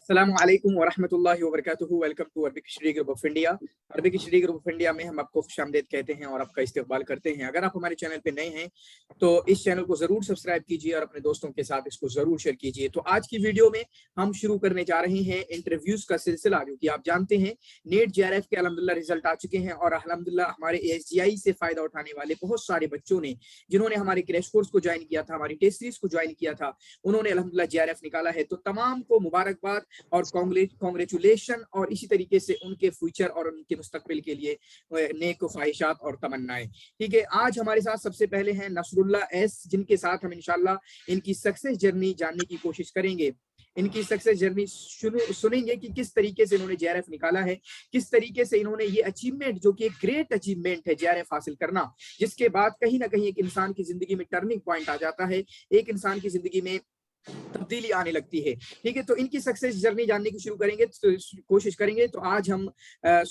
अस्सलामु अलैकुम वरहमतुल्लाहि वबरकातुहू। Welcome to Arabic Study Group of India. Arabic Study Group of India में हम आपको खुशामदीद कहते हैं और आपका इस्तकबाल करते हैं। अगर आप हमारे चैनल पे नए हैं तो इस चैनल को जरूर सब्सक्राइब कीजिए और अपने दोस्तों के साथ इसको जरूर शेयर कीजिए। तो आज की वीडियो में हम शुरू करने जा रहे हैं इंटरव्यूज का सिलसिला, जो कि आप जानते हैं नेट जेआरएफ के अल्हम्दुलिल्लाह रिजल्ट आ चुके हैं और अल्हम्दुलिल्लाह हमारे एएसजीआई से फायदा उठाने वाले बहुत सारे बच्चों ने, जिन्होंने हमारे क्रैश कोर्स को ज्वाइन किया था, हमारी टेस्ट सीरीज को ज्वाइन किया था, उन्होंने अल्हम्दुलिल्लाह जेआरएफ निकाला है। तो तमाम को मुबारकबाद और कांग्रेचुलेशन, और इसी तरीके से उनके फ्यूचर और उनके मुस्तकबिल के लिए नेक ख्वाहिशात और तमन्नाएं। ठीक है, आज हमारे साथ सबसे पहले हैं नसरुल्लाह एस, जिनके साथ हम इंशाल्लाह इनकी सक्सेस जर्नी जानने की कोशिश करेंगे। इनकी सक्सेस जर्नी सुनेंगे कि किस तरीके से इन्होंने जेआरएफ निकाला है, किस तरीके से इन्होंने ये अचीवमेंट, जो कि एक ग्रेट अचीवमेंट है जेआरएफ हासिल करना, जिसके बाद कहीं ना कहीं एक इंसान की जिंदगी में टर्निंग पॉइंट आ जाता है, एक इंसान की जिंदगी में तब्दीली आने लगती है। ठीक है, तो इनकी सक्सेस जर्नी जानने की शुरू करेंगे, तो कोशिश करेंगे। तो आज हम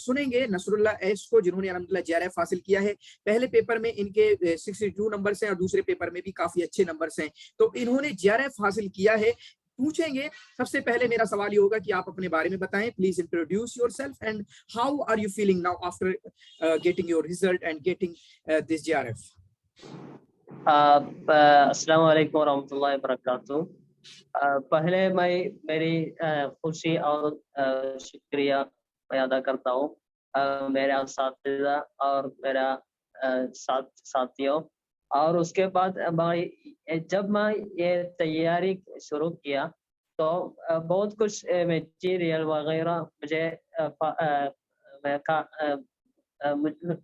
सुनेंगे नसरुल्लाह एस को, जिन्होंने अल्हम्दुलिल्लाह जेआरएफ हासिल किया है। पहले पेपर में इनके 62 नंबर्स हैं और दूसरे पेपर में भी काफी अच्छे नंबर्स हैं। तो इन्होंने जेआरएफ हासिल किया है। पूछेंगे, सबसे पहले मेरा सवाल ये होगा कि आप अपने बारे में बताएं। Please introduce yourself and how are you feeling now after getting your result and getting this JRF. अस्सलाम वालेकुम रहमतुल्लाहि वबरकातुहू। पहले मैं मेरी खुशी और शुक्रिया मैं अदा करता हूँ मेरे असातिज़ा और मेरा साथियों। और उसके बाद जब मैं ये तैयारी शुरू किया तो बहुत कुछ मटीरियल वगैरह मुझे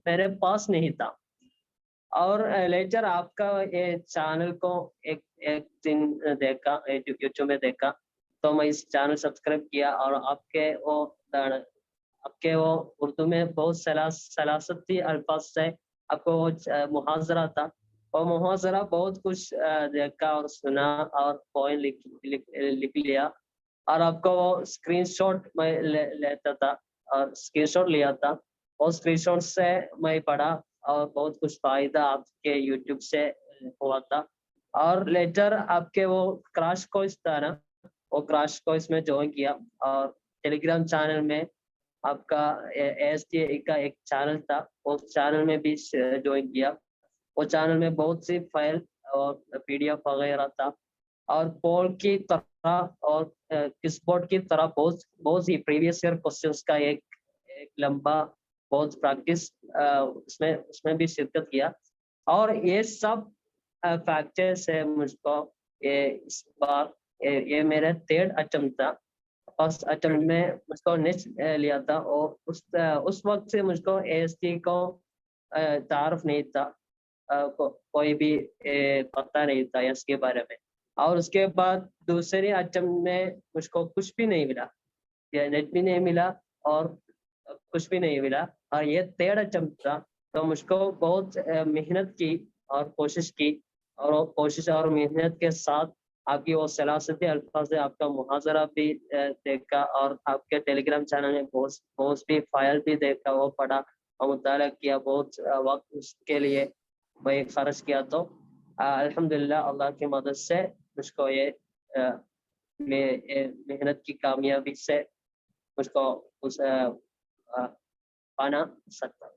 मेरे पास नहीं था। और लेटर आपका ये चैनल को एक एक दिन देखा, यूट्यूब में देखा, तो मैं इस चैनल सब्सक्राइब किया। और आपके वो उर्दू में बहुत सलासती अल्फाज से आपको वो मुहाजरा था, वो मुहाजरा बहुत कुछ देखा और सुना और पॉइंट लिख लिया। और आपको वो स्क्रीनशॉट मैं लेता था और स्क्रीनशॉट लिया था, और स्क्रीनशॉट से मैं पढ़ा और बहुत कुछ फायदा आपके यूट्यूब से हुआ था। और लेटर आपके वो क्रैश कोर्स था ना, वो क्रैश कोर्स में ज्वाइन किया। और टेलीग्राम चैनल में आपका एएसटी का एक चैनल था, उस चैनल में भी ज्वाइन किया। वो चैनल में बहुत सी फाइल और पीडीएफ वगैरह था, और पोल की तरह और किस बोर्ड की तरह बहुत ही प्रीवियस ईयर क्वेश्चंस का एक लंबा बहुत प्रैक्टिस उसमें भी शिरकत किया। और ये सब फैक्टर्स है मुझको ये इस बार ये मेरा थर्ड अटेम्प्ट था। फर्स्ट अटेम्प्ट में मुझको नेक्स्ट लिया था, और उस वक्त से मुझको एएसटी को तारुफ नहीं था, कोई भी पता नहीं था इसके बारे में। और उसके बाद दूसरे अटेम्प्ट में मुझको कुछ भी नहीं मिला, नेट भी नहीं मिला और कुछ भी नहीं मिला। और ये थर्ड अटेम्प्ट था, तो मुझको बहुत मेहनत की और कोशिश की, और वो कोशिश और मेहनत के साथ आपकी वो सलासती अल्फाज से आपका मुहाजरा भी देखा, और आपके टेलीग्राम चैनल में बहुत भी फाइल भी देखा, वो पढ़ा और मुताला किया। बहुत वक्त उसके लिए मैं खर्च किया। तो अल्हम्दुलिल्लाह अल्लाह की मदद से मुझको ये मेहनत की कामयाबी से मुझको उस पाना सकता है।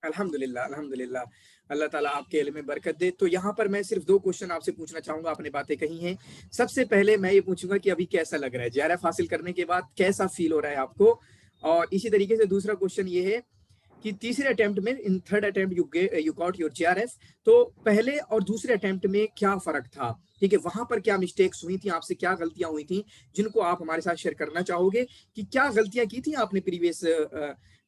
अल्हम्दुलिल्लाह, अल्हम्दुलिल्लाह, अल्लाह ताला आपके इल्म में बरकत दे। तो यहाँ पर मैं सिर्फ 2 क्वेश्चन आपसे पूछना चाहूंगा, आपने बातें कही हैं। सबसे पहले मैं ये पूछूंगा कि अभी कैसा लग रहा है जेआरएफ हासिल करने के बाद, कैसा फील हो रहा है आपको? और इसी तरीके से दूसरा क्वेश्चन ये है कि तीसरे अटेम्प्ट में, in third attempt you got your JRF, तो पहले और दूसरे अटेम्प्ट में क्या फर्क था? ठीक है, वहां पर क्या मिस्टेक्स हुई थी, आपसे क्या गलतियां हुई थी, जिनको आप हमारे साथ शेयर करना चाहोगे कि क्या गलतियां की थी आपने प्रीवियस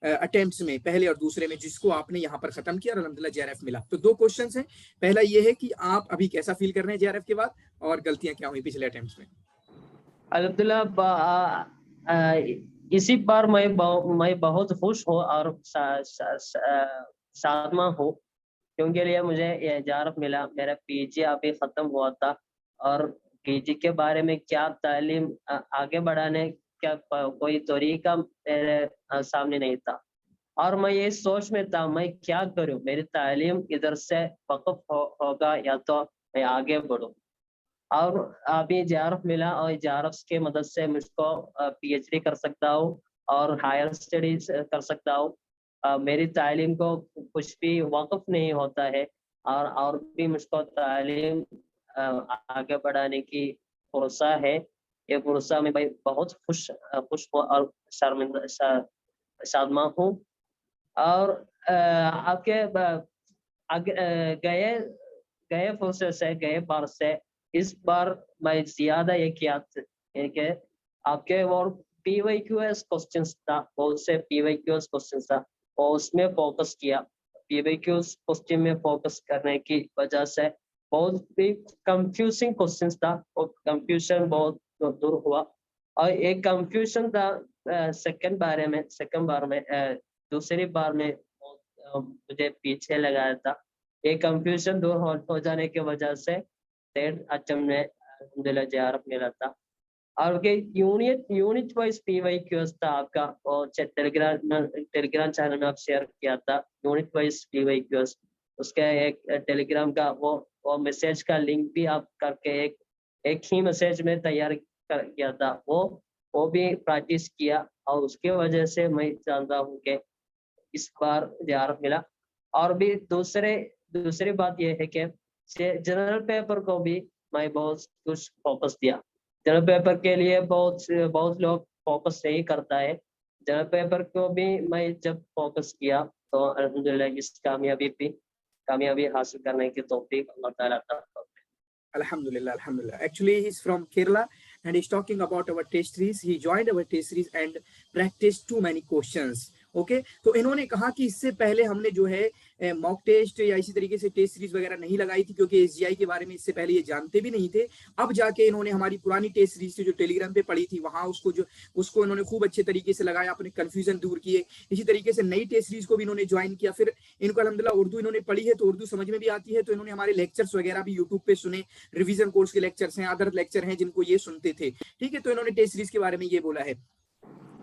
अटेम्प्ट्स में, पहले और दूसरे में, जिसको आपने यहाँ पर खत्म किया और अल्हम्दुलिल्लाह जेआरएफ मिला? तो 2 क्वेश्चंस हैं। पहला ये है कि आप अभी कैसा फील कर रहे हैं जेआरएफ के बाद, और गलतियां क्या हुई पिछले अटेम्प्ट्स में? अल्हम्दुलिल्लाह इसी बार मैं बहुत खुश हूँ और सादमा हूँ, क्योंकि लिए मुझे ये जेआरएफ मिला। मेरा पीजी अभी ख़त्म हुआ था, और पीजी के बारे में क्या तालीम आगे बढ़ाने क्या कोई तरीका मेरे सामने नहीं था। और मैं ये सोच में था मैं क्या करूं, मेरी तालीम इधर से वक़्फ़ होगा या तो मैं आगे बढ़ूं। और अभी JRF मिला और JRF के मदद से मुझको PhD कर सकता हूँ और हायर स्टडीज कर सकता हूँ। मेरी तालीम को कुछ भी वाकफ नहीं होता है और भी मुझको तालीम आगे बढ़ाने की फुर्सा है। ये फुर्सा में भाई बहुत खुश हूँ और शादमा हूँ। और आपके गए गए फुर्से से गए बार से इस बार मैं ज्यादा ये किया है कि आपके और PYQS क्वेश्चंस था, बहुत से PYQS क्वेश्चंस था और उसमें फोकस किया। PYQS क्वेश्चन में फोकस करने की वजह से बहुत भी कंफ्यूजिंग क्वेश्चंस था और कंफ्यूजन बहुत दूर हुआ। और एक कंफ्यूजन था सेकंड बार में दूसरी बार में मुझे पीछे लगाया था। ये कंफ्यूजन दूर हो जाने की वजह से थर्ड अटेम्प्ट में अल्हम्दुलिल्लाह JRF मिला था। और के यूनिट वाइज PYQs था आपका और टेलीग्राम चैनल में आप शेयर किया था यूनिट वाइज PYQs। उसका एक टेलीग्राम का वो मैसेज का लिंक भी आप करके एक ही मैसेज में तैयार किया था, वो भी प्रैक्टिस किया और उसके वजह से मैं जानता हूँ कि इस बार JRF मिला। और भी दूसरी बात यह है कि जनरल पेपर को भी मैं बहुत कुछ फोकस दिया। जनरल पेपर के लिए बहुत लोग फोकस नहीं करता है। जनरल पेपर को भी मैं जब फोकस किया तो अल्हम्दुलिल्लाह इस कामयाबी हासिल करने की तौफीक अल्लाह ताला अता फरमाए। Alhamdulillah, Alhamdulillah. Actually, he's from Kerala and he's talking about our test series. He joined our test series and practiced too many questions. Okay तो इन्होंने कहा कि इससे पहले हमने जो है मॉक टेस्ट या इसी तरीके से टेस्ट सीरीज वगैरह नहीं लगाई थी, क्योंकि SGI के बारे में इससे पहले ये जानते भी नहीं थे। अब जाके इन्होंने हमारी पुरानी टेस्ट सीरीज से जो टेलीग्राम पे पड़ी थी वहां उसको इन्होंने खूब अच्छे तरीके से लगाया, अपने कंफ्यूजन दूर किए। इसी तरीके से नई टेस्ट सीरीज को भी इन्होंने ज्वाइन किया। फिर इनको अल्हम्दुलिल्लाह उर्दू इन्होंने पढ़ी है तो उर्दू समझ में भी आती है, तो इन्होंने हमारे लेक्चर्स वगैरह भी यूट्यूब पे सुने। रिवीजन कोर्स के लेक्चर्स हैं, अदर लेक्चर हैं जिनको ये सुनते थे। ठीक है, तो इन्होंने टेस्ट सीरीज के बारे में ये बोला है।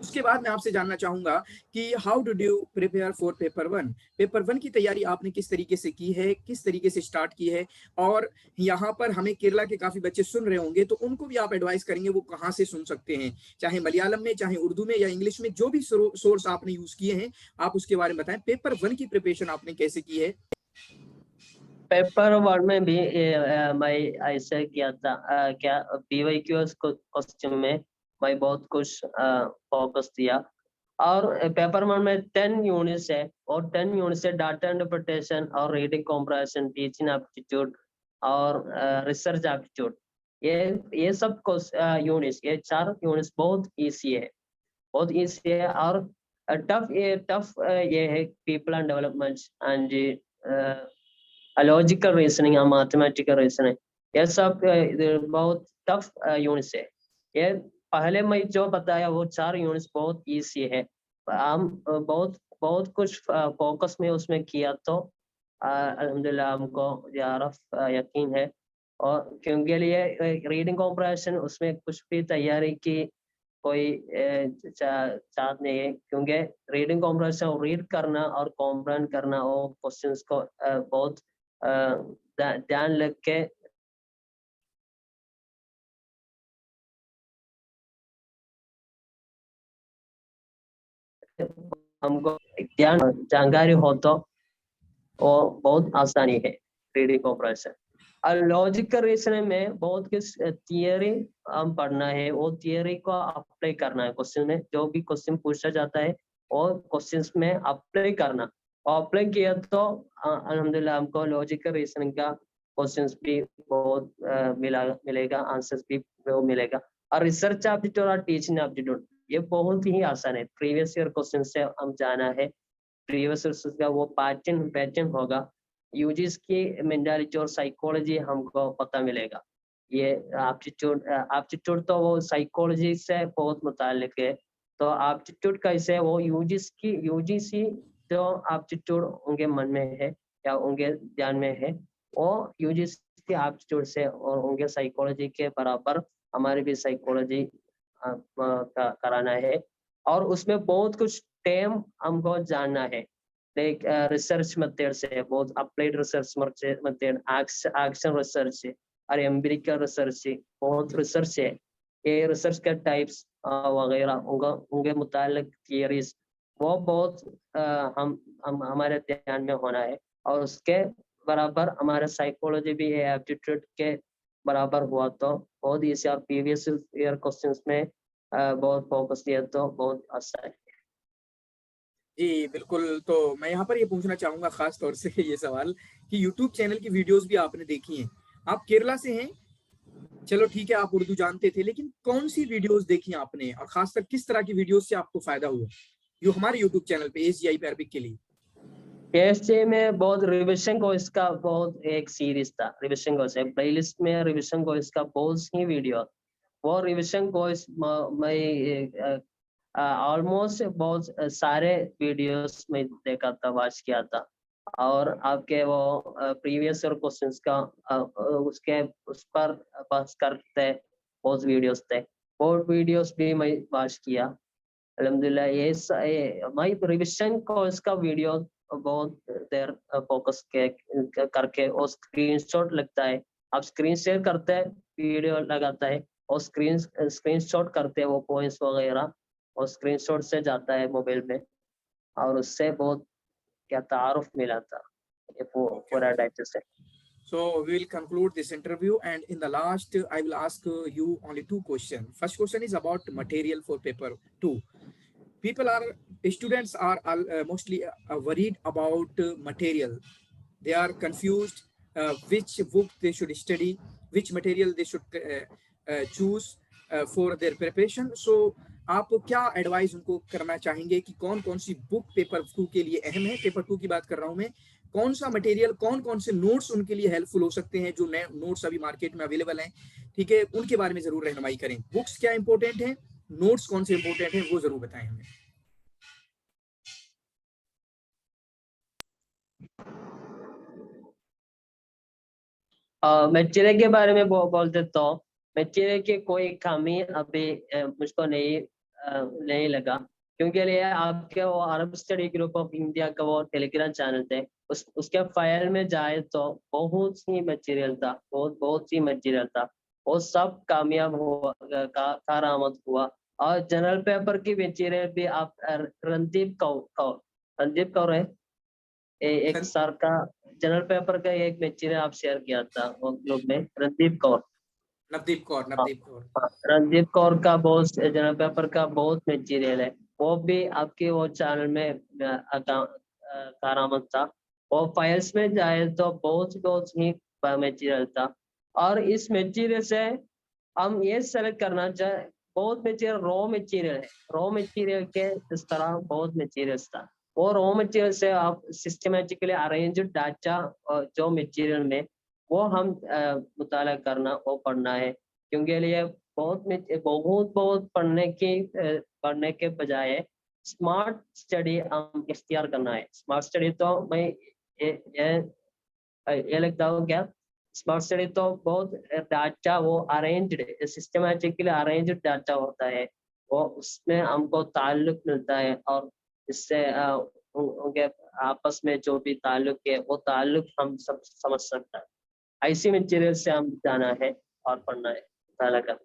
उसके बाद मैं आपसे जानना चाहूंगा कि how did you prepare for paper 1? Paper 1 की तैयारी आपने किस तरीके से की है, किस तरीके से स्टार्ट की है? और यहाँ पर हमें केरला के काफी बच्चे सुन रहे होंगे तो उनको भी आप एडवाइस करेंगे वो कहाँ से सुन सकते हैं, चाहे मलयालम में, चाहे उर्दू में या इंग्लिश में, जो भी सोर्स आपने यूज किए हैं आप उसके बारे में बताएं। पेपर 1 की प्रिपरेशन आपने कैसे की है? पेपर 1 में भी मैं ऐसे किया था। क्या PYQs क्वेश्चन में मैं बहुत कुछ फोकस दिया। और पेपर 1 में 10 यूनिट्स है और 10 यूनिट्स से डाटा इंटरप्रिटेशन और रीडिंग कॉम्प्रहेंशन, टीचिंग एप्टीट्यूड और रिसर्च एप्टीट्यूड, ये सब यूनिट्स, ये 4 यूनिट्स बहुत इजी है और टफ ये है people and development and logical reasoning और मैथमेटिकल रीजनिंग, ये सब बहुत टफ यूनिट्स है। ये पहले मैं जो बताया वो 4 यूनिट्स बहुत इजी है। हम बहुत कुछ फोकस में उसमें किया तो अल्हम्दुलिल्लाह हमको JRF यकीन है। और क्योंकि लिए रीडिंग कॉम्प्रहेंशन उसमें कुछ भी तैयारी की कोई चाहत नहीं है, क्योंकि रीडिंग कॉम्प्रहेंशन रीड करना और कॉम्प्रहेंड करना और क्वेश्चंस को बहुत ध्यान लग के हमको ध्यान जानकारी हो तो वो बहुत आसानी है रीडिंग कॉम्प्रहेंशन। और लॉजिकल रीजनिंग में बहुत कुछ थियरी हम पढ़ना है, वो थियरी को अप्लाई करना है। क्वेश्चन में जो भी क्वेश्चन पूछा जाता है और क्वेश्चंस में अप्लाई करना, और अप्लाई किया तो अल्हम्दुलिल्लाह हमको लॉजिकल रीजनिंग का क्वेश्चंस भी बहुत मिलेगा, आंसर्स भी वो मिलेगा। और रिसर्च एप्टीट्यूड और टीचिंग एप्टीट्यूड ये बहुत ही आसान है। प्रीवियस ईयर क्वेश्चन से हम जाना है, प्रीवियस ईयर का वो पैटर्न होगा। यूजीस की मेंटालिटी और साइकोलॉजी हमको पता मिलेगा। ये एप्टीट्यूड तो वो साइकोलॉजी से बहुत मुताल्लिक है। तो एप्टीट्यूड कैसे वो यूजीसी जो एप्टीट्यूड उनके मन में है या उनके ध्यान में है, वो यूजीसी के एप्टीट्यूड से और उनके साइकोलॉजी के बराबर हमारी भी साइकोलॉजी कराना है। और उसमें बहुत कुछ टर्म हमको जानना है, लाइक रिसर्च मेथड से बहुत applied research method, action research और एम्पिरिकल रिसर्च, बहुत रिसर्च है। ये रिसर्च के टाइप्स वगैरह, उनके मुतालिक थियरीज, वो बहुत हम हमारे ध्यान में होना है। और उसके बराबर हमारे साइकोलॉजी भी है, एप्टीट्यूड के बराबर हुआ तो बहुत इजी। और प्रीवियस ईयर क्वेश्चंस में बहुत फोकस दिया तो बहुत अच्छा है। जी बिल्कुल, तो मैं यहाँ पर ये पूछना चाहूंगा खास तौर से ये सवाल कि यूट्यूब चैनल की वीडियोस भी आपने देखी हैं, आप केरला से हैं, चलो ठीक है, आप उर्दू जानते थे, लेकिन कौन सी वीडियोस देखी आपने और खासकर किस तरह की वीडियोस से आपको फायदा हुआ जो हमारे यूट्यूब चैनल पे एसजीआई पे अरबिक के लिए? पीएससी में बहुत रिविजन कोर्स का बहुत एक सीरीज था, रिविजन कोर्स है प्लेलिस्ट में, रिविजन कोर्स का बहुत ही वीडियो। वो रिविजन कोर्स मैं ऑलमोस्ट बहुत सारे वीडियोस में देखा था, वॉच किया था। और आपके वो प्रीवियस ईयर क्वेश्चंस का उसके उस पर बात करते बहुत वीडियोस थे, वो वीडियोस भी मैं वॉच किया। अल्हम्दुलिल्लाह ये मैं रिविजन कोर्स का वीडियो बहुत देर फोकस करके और स्क्रीनशॉट लगता है, आप स्क्रीन शेयर करते हैं, वीडियो लगाता है और स्क्रीनशॉट करते हैं वो पॉइंट्स वगैरह, और स्क्रीनशॉट से जाता है मोबाइल में, और उससे बहुत क्या तारुफ मिला था ये पूरा डाइजेस्ट है। So we will conclude this interview, and in the last, I will ask you only two questions. First question is about material for paper 2. People are students are mostly worried about material. They are confused which book they should study, which material they should choose for their preparation. So आप क्या advice उनको करना चाहेंगे कि कौन कौन सी book paper 2 के लिए अहम है? पेपर 2 की बात कर रहा हूं मैं। कौन सा मटेरियल, कौन कौन से नोट्स उनके लिए हेल्पफुल हो सकते हैं, जो नए नोट्स अभी मार्केट में अवेलेबल हैं, ठीक है, उनके बारे में जरूर रहनुमाई करें। बुक्स क्या इंपॉर्टेंट है, नोट्स कौन से इंपॉर्टेंट है, वो जरूर बताएं हमें। मटेरियल के बारे में बोल देता हूँ। मटेरियल की कोई कमी अभी मुझको नहीं लगा, क्योंकि ये आपके वो अरब स्टडी ग्रुप ऑफ इंडिया का वो टेलीग्राम चैनल थे, उसके फाइल में जाए तो बहुत ही मटेरियल था, बहुत ही मटेरियल था, वो सब कामयाब हुआ, कारआमद हुआ। और जनरल पेपर की मटेरियल भी आप रणदीप कौर है, एक सर का जनरल पेपर का एक मटेरियल आप शेयर किया था वो ग्रुप में, रणदीप कौर। नवदीप कौर, हाँ, नवदीप कौर। रणदीप कौर का बहुत जनरल पेपर का बहुत मटेरियल है, वो भी आपके वो चैनल में कारआमद था। वो फाइल्स में जाए तो बहुत ही मटेरियल था। और इस मटेरियल से हम ये सेलेक्ट करना चाहे, बहुत मटेरियल रॉ मटेरियल है, रॉ मटेरियल के इस तरह बहुत मटेरियल्स था। वो रॉ मटेरियल से आप सिस्टमेटिकली अरेंज डाटा जो मटेरियल में वो हम मुताला करना, वो पढ़ना है। क्योंकि लिए बहुत पढ़ने के बजाय स्मार्ट स्टडी हम इख्तियार करना है। स्मार्ट स्टडी तो मैं ये लगता हूँ क्या, स्मार्ट स्टडी तो बहुत डाटा वो अरेंज्ड, सिस्टमेटिकली अरेंज्ड डाटा होता है, वो उसमें हमको ताल्लुक मिलता है, और इससे उनके आपस में जो भी ताल्लुक है वो ताल्लुक हम सब समझ सकता है। ऐसी मटेरियल से हम जाना है और पढ़ना है, मुताला करना।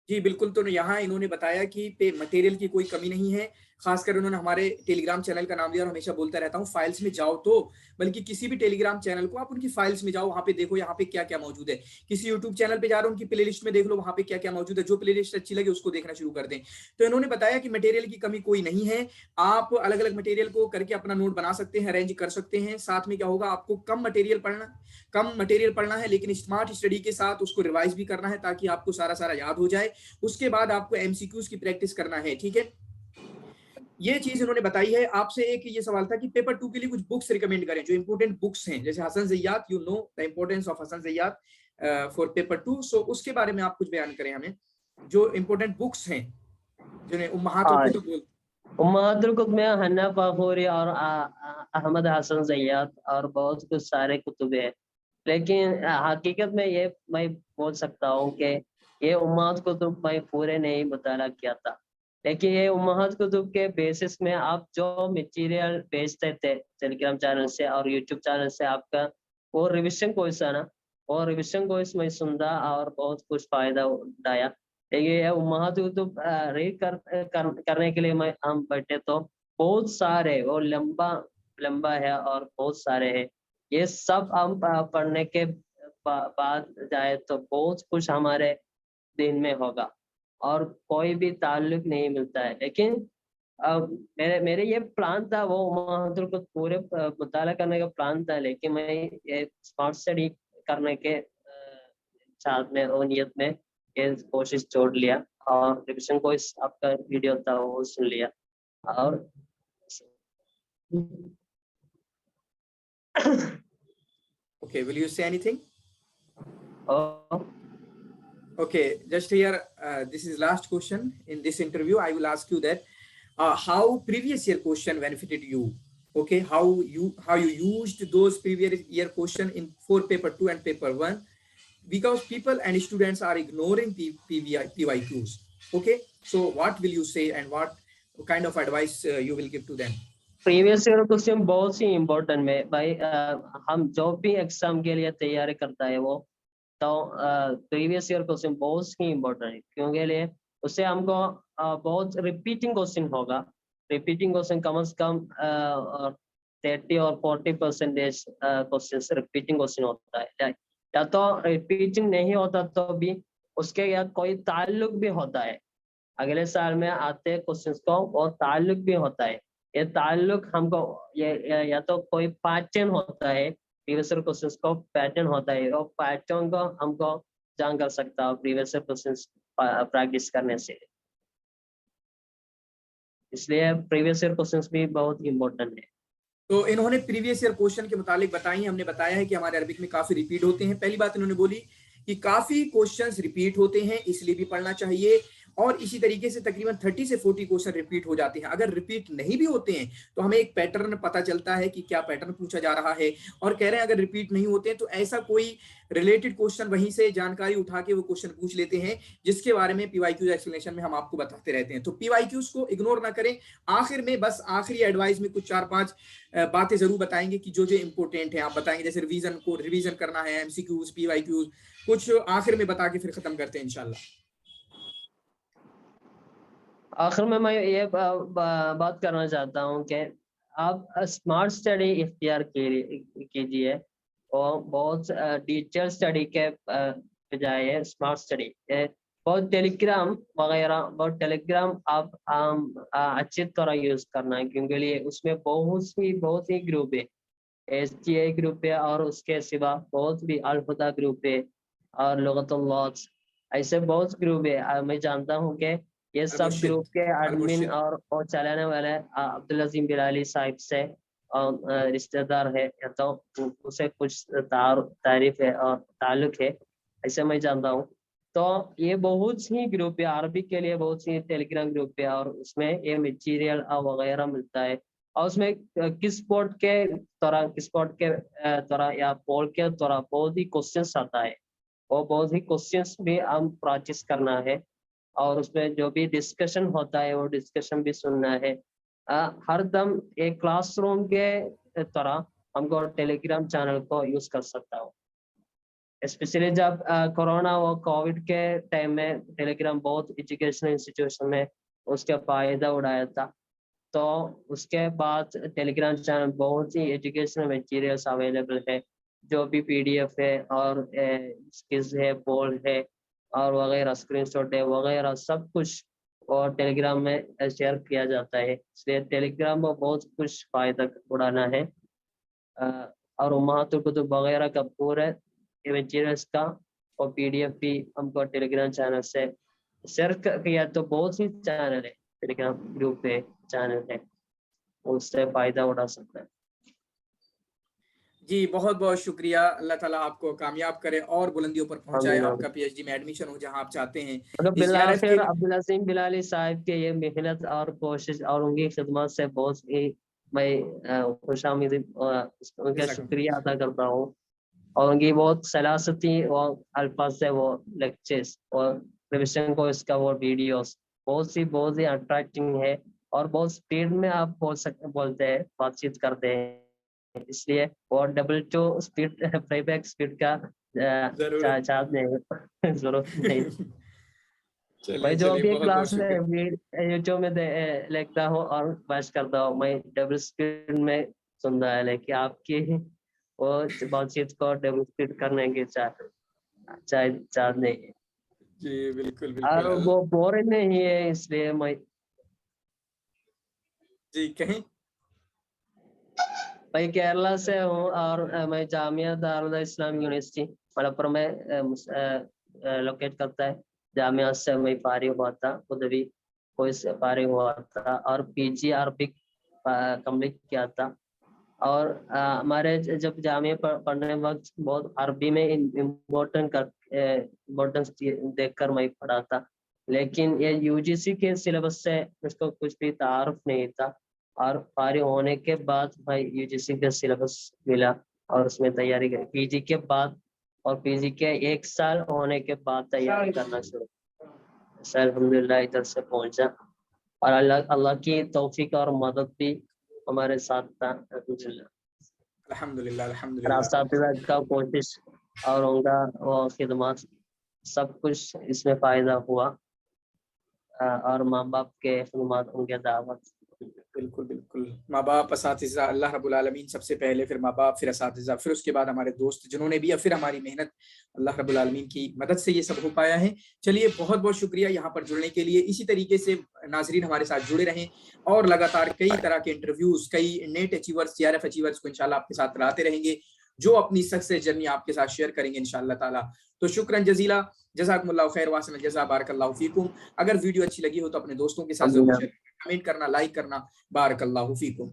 जी बिल्कुल, तो यहाँ इन्होंने बताया कि पे मटेरियल की कोई कमी नहीं है। खासकर उन्होंने हमारे टेलीग्राम चैनल का नाम लिया, और हमेशा बोलता रहता हूँ फाइल्स में जाओ, तो बल्कि किसी भी टेलीग्राम चैनल को आप उनकी फाइल्स में जाओ, वहां पे देखो यहाँ पे क्या क्या मौजूद है। किसी यूट्यूब चैनल पे जा रहे हो, उनकी प्लेलिस्ट में देख लो वहां पे क्या क्या मौजूद है, जो प्लेलिस्ट अच्छी लगे उसको देखना शुरू कर दें। तो इन्होंने बताया कि मटेरियल की कमी कोई नहीं है, आप अलग अलग मटेरियल को करके अपना नोट बना सकते हैं, अरेंज कर सकते हैं। साथ में क्या होगा, आपको कम मटेरियल पढ़ना है, लेकिन स्मार्ट स्टडी के साथ उसको रिवाइज भी करना है, ताकि आपको सारा सारा याद हो जाए। उसके बाद आपको एमसीक्यूज की प्रैक्टिस करना है, ठीक है। ये चीज इन्होंने बताई है। आपसे एक ये सवाल था कि पेपर 2 के लिए कुछ बुक्स रिकमेंड करें, जो इंपोर्टेंट बुक्स हैं, जैसे हसन जय्यात, you know the importance of हसन जय्यात फॉर पेपर 2। सो उसके बारे में आप कुछ बयान करें हमें, जो इंपोर्टेंट बुक्स हैं जिन्हें उम्महातुल कुतुब बोलते हैं। उम्महातुल कुतुब में हन्ना फाखुरी और अहमद हसन जय्यात और बहुत कुछ सारे कुतुब है, लेकिन हकीकत में ये मैं बोल सकता हूँ कि ये उम्महात कुतुब मैं पूरे नहीं मुताला किया था, लेकिन ये उम्महात कुतुब के बेसिस में आप जो मटेरियल भेजते थे टेलीग्राम चैनल से और यूट्यूब चैनल से, आपका वो रिविजन कोर्स है ना, और रिविजन को इसमें सुनता और बहुत कुछ फायदा उठाया। ये उम्महातुल कुतुब रीड करने के लिए हम बैठे तो बहुत सारे, वो लंबा है और बहुत सारे है। ये सब हम पढ़ने के बाद जाए तो बहुत कुछ हमारे दिन में होगा और कोई भी ताल्लुक नहीं मिलता है। लेकिन मेरे ये प्लान था, वो उम्महातुल कुतुब पूरे मुताला करने का प्लान था, लेकिन मैं ये स्मार्ट स्टडी करने के साथ में और नियत में ये कोशिश छोड़ लिया और रिविजन को इस आपका वीडियो था वो सुन लिया। और Okay, will you say anything? और Okay, just here, this is last question in this interview. I will ask you that how previous year question benefited you. Okay, how you used those previous year question in for paper 2 and paper 1, because people and students are ignoring PYQs. Okay, so what will you say and what kind of advice you will give to them? Previous year question बहुत ही important है भाई। हम जो भी exam के लिए तैयारी करता है वो तो प्रीवियस ईयर क्वेश्चन बहुत ही इम्पोर्टेंट है, क्योंकि लिए उससे हमको बहुत रिपीटिंग क्वेश्चन होगा। रिपीटिंग क्वेश्चन कम से कम 30 और 40% क्वेश्चन रिपीटिंग क्वेश्चन होता है, या तो रिपीटिंग नहीं होता तो भी उसके या कोई ताल्लुक भी होता है, अगले साल में आते क्वेश्चन को वो ताल्लुक भी होता है। ये ताल्लुक हमको या तो कोई पैटर्न होता है, प्रीवियस ईयर क्वेश्चंस को पैटर्न होता है, और पैटर्न को हमको जान कर सकता है प्रीवियस ईयर क्वेश्चंस प्रैक्टिस करने से। इसलिए प्रीवियस ईयर क्वेश्चंस भी बहुत इम्पोर्टेंट है। तो इन्होंने प्रीवियस ईयर क्वेश्चन के मुतालिक बताई, हमने बताया है कि हमारे अरबिक में काफी रिपीट होते हैं। पहली बात इन्होंने बोली कि काफी क्वेश्चंस रिपीट होते हैं, इसलिए भी पढ़ना चाहिए, और इसी तरीके से तकरीबन 30 से 40 क्वेश्चन रिपीट हो जाते हैं। अगर रिपीट नहीं भी होते हैं तो हमें एक पैटर्न पता चलता है कि क्या पैटर्न पूछा जा रहा है। और कह रहे हैं अगर रिपीट नहीं होते हैं तो ऐसा कोई रिलेटेड क्वेश्चन वहीं से जानकारी उठा के वो क्वेश्चन पूछ लेते हैं, जिसके बारे में पीवाईक्यूज एक्सप्लेनेशन में हम आपको बताते रहते हैं। तो पीवाईक्यूज को इग्नोर ना करें। आखिर में बस आखिरी एडवाइस में कुछ 4-5 बातें जरूर बताएंगे कि जो जो इंपॉर्टेंट है आप बताएंगे, जैसे रिवीजन करना है, एमसीक्यूज, पीवाईक्यूज, कुछ आखिर में बता के फिर खत्म करते हैं इंशाल्लाह। आखिर में मैं ये बात करना चाहता हूँ कि आप स्मार्ट स्टडी इख्तियार कीजिए, और बहुत डिटेल स्टडी के बजाय स्मार्ट स्टडी, बहुत टेलीग्राम आप अच्छी तरह यूज करना है, क्योंकि लिए उसमें बहुत ही ग्रुप है। STA ग्रुप है और उसके सिवा बहुत भी अल-हुदा ग्रुप है और लुगतुल्लाह, ऐसे बहुत ग्रुप है। मैं जानता हूँ कि ये सब ग्रुप के एडमिन और चलाने वाले अब्दुल अजीम बिलाली साहिब से रिश्तेदार है, या तो उसे कुछ तारीफ है और ताल्लुक है, ऐसे मैं जानता हूँ। तो ये बहुत ही ग्रुप है, अरबी के लिए बहुत ही टेलीग्राम ग्रुप है, और उसमें ये मटीरियल वगैरह मिलता है। और उसमें किस बोर्ड के तरह या पोल के तरह बहुत ही क्वेश्चंस आता है, और बहुत ही क्वेश्चंस भी हम प्रैक्टिस करना है, और उसमें जो भी डिस्कशन होता है वो डिस्कशन भी सुनना है। हर दम एक क्लासरूम के तरह हमको टेलीग्राम चैनल को यूज कर सकता हूँ। स्पेशली जब कोरोना व कोविड के टाइम में टेलीग्राम बहुत एजुकेशनल इंस्टीट्यूशन में उसका फायदा उठाया था, तो उसके बाद टेलीग्राम चैनल बहुत ही एजुकेशनल मटेरियल्स अवेलेबल है, जो भी PDF है और स्किल्स है, पोल है और वगैरह, स्क्रीनशॉट है वगैरह, सब कुछ और टेलीग्राम में शेयर किया जाता है। इसलिए टेलीग्राम में बहुत कुछ फायदा उड़ाना है, और उम्महातुल कुतुब वगैरह का पूरे मटेरियल्स का और PDF भी हमको टेलीग्राम चैनल से शेयर किया, तो बहुत ही चैनल है, टेलीग्राम ग्रुप पे चैनल है, उससे फायदा उठा सकता है। जी बहुत बहुत शुक्रिया। अल्लाह ताला आपको कामयाब करे और बुलंदियों पर पहुंचाए, आपका PhD में एडमिशन हो जहां आप चाहते हैं। बिलाखिर अब्दुल अजीम बिलाली साहिब के ये मेहनत और कोशिश और उनकी खिदमत से बहुत ही मैं खुशामदीद उनका शुक्रिया अदा करता हूँ, और उनकी बहुत सलासती और अल्फाज से वो लेक्चर्स और रिविजन को इसका वो वीडियोस बहुत ही अट्रैक्टिंग है, और बहुत स्पीड में आप बोलते हैं, बातचीत करते हैं, इसलिए वो 2 स्पीड प्लेबैक स्पीड का जरूर चार्ज नहीं जरूरत नहीं। चलिए मैं जो चलिए, भी बहुत बहुत क्लास शुक्रिया। में यूट्यूब में लिखता हूँ और बस करता हूँ, मैं डबल स्पीड में सुन रहा है, लेकिन आपकी वो बातचीत को डबल स्पीड करने की चाह नहीं है। जी बिल्कुल और बिल्कुल। वो बोरिंग नहीं है, इसलिए मैं जी कहीं। केरला से हूँ और मैं जामिया दारुल इस्लाम यूनिवर्सिटी मलप्पुरम में लोकेट करता है। जामिया से मैं फारिग हुआ था, खुद भी कोई से फारिग हुआ था और पीजी अरबिक कंप्लीट किया था। और हमारे जब जामिया पढ़ने वक्त बहुत अरबी में इम्पोर्टेंस देखकर मैं पढ़ा था, लेकिन ये यूजीसी के सिलेबस से इसको कुछ भी तारुफ नहीं था। और फारिग होने के बाद भाई यूजीसी का सिलेबस मिला और उसमें तैयारी करी पीजी के बाद, और पीजी के 1 साल होने के बाद तैयारी करना शुरू किया। अल्हम्दुलिल्लाह इधर से पहुंचा और अल्लाह अल्लाह की तौफीक और मदद भी हमारे साथ था अल्हम्दुलिल्लाह। अल्हम्दुलिल्लाह और अल्हम्दुलिल्लाह। असातिज़ा का कोशिश और उनका वो खिदमत सब कुछ इसमें फायदा हुआ। और माँ बाप के खिदमत, उनके दावत। बिल्कुल बिल्कुल, माँ बाप असातिज़ा, अल्लाह रब्बुल आलमीन सबसे पहले, फिर माँ बाप, फिर असातिज़ा, फिर उसके बाद हमारे दोस्त जिन्होंने भी, या फिर हमारी मेहनत, अल्लाह रब्बुल आलमीन की मदद से ये सब हो पाया है। चलिए बहुत बहुत शुक्रिया यहाँ पर जुड़ने के लिए। इसी तरीके से नाजरीन हमारे साथ जुड़े रहें और लगातार कई तरह के इंटरव्यूज, कई नेट अचीवर्स, सीआरएफ अचीवर्स को इंशाल्लाह आपके साथ लाते रहेंगे, जो अपनी सक्सेस जर्नी आपके साथ शेयर करेंगे इंशाल्लाह ताला। तो शुक्रन जजीला, जज़ाकुमुल्लाहु खैर, वासन जज़ा, बारकल्लाहु फीकुम। अगर वीडियो अच्छी लगी हो तो अपने दोस्तों के साथ जरूर शेयर, कमेंट करना, लाइक करना। बारकल्लाहु फीकुम।